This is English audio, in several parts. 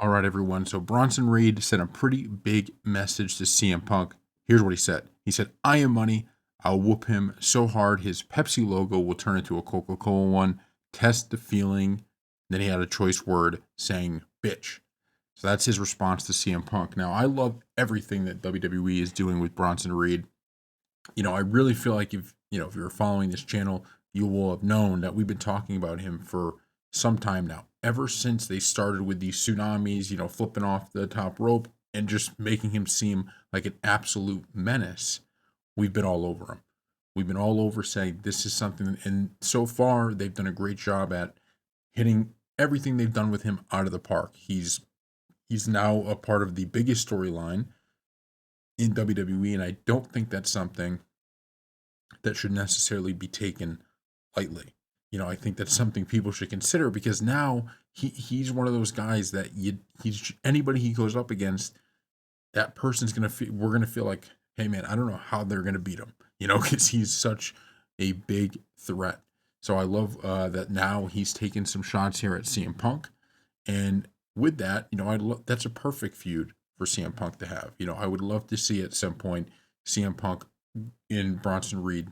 All right, everyone. So Bronson Reed sent a pretty big message to CM Punk. Here's what he said. He said, "I am money. I'll whoop him so hard his Pepsi logo will turn into a Coca-Cola one. Test the feeling." Then he had a choice word saying bitch. So that's his response to CM Punk. Now, I love everything that WWE is doing with Bronson Reed. I really feel like if you're following this channel, you will have known that we've been talking about him for some time now. Ever since they started with these tsunamis, flipping off the top rope and just making him seem like an absolute menace, we've been all over him. We've been all over saying this is something, and so far they've done a great job at hitting everything they've done with him out of the park. He's now a part of the biggest storyline in WWE, and I don't think that's something that should necessarily be taken lightly. I think that's something people should consider because now he's one of those guys that he's anybody he goes up against, that person's gonna feel we're gonna feel like, hey man, I don't know how they're gonna beat him, because he's such a big threat. So I love that now he's taking some shots here at CM Punk, and with that, that's a perfect feud for CM Punk to have. I would love to see at some point CM Punk in Bronson Reed,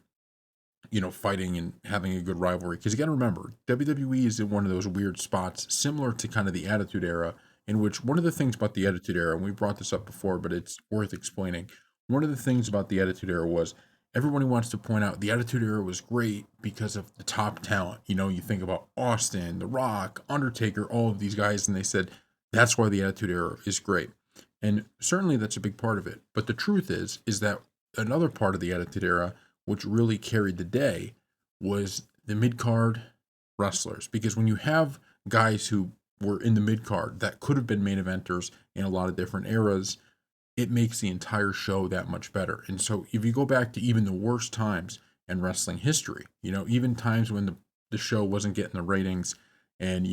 fighting and having a good rivalry. Because you got to remember, WWE is in one of those weird spots, similar to kind of the Attitude Era, in which one of the things about the Attitude Era, and we brought this up before, but it's worth explaining. One of the things about the Attitude Era was everybody wants to point out the Attitude Era was great because of the top talent. You think about Austin, The Rock, Undertaker, all of these guys, and they said that's why the Attitude Era is great. And certainly that's a big part of it. But the truth is that another part of the Attitude Era, which really carried the day, was the mid-card wrestlers. Because when you have guys who were in the mid-card that could have been main eventers in a lot of different eras, it makes the entire show that much better. And so if you go back to even the worst times in wrestling history, even times when the show wasn't getting the ratings and,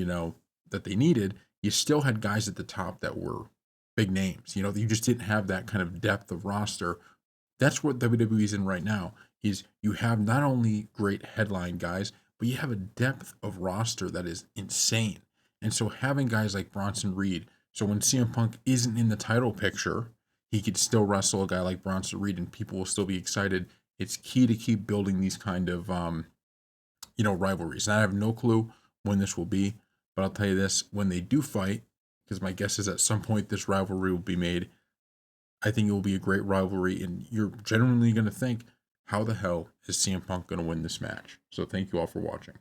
that they needed, you still had guys at the top that were big names. You just didn't have that kind of depth of roster. That's what WWE is in right now, is you have not only great headline guys, but you have a depth of roster that is insane. And so having guys like Bronson Reed, so when CM Punk isn't in the title picture, he could still wrestle a guy like Bronson Reed and people will still be excited. It's key to keep building these kind of, rivalries. And I have no clue when this will be, but I'll tell you this, when they do fight, because my guess is at some point this rivalry will be made, I think it will be a great rivalry, and you're genuinely going to think, how the hell is CM Punk going to win this match? So thank you all for watching.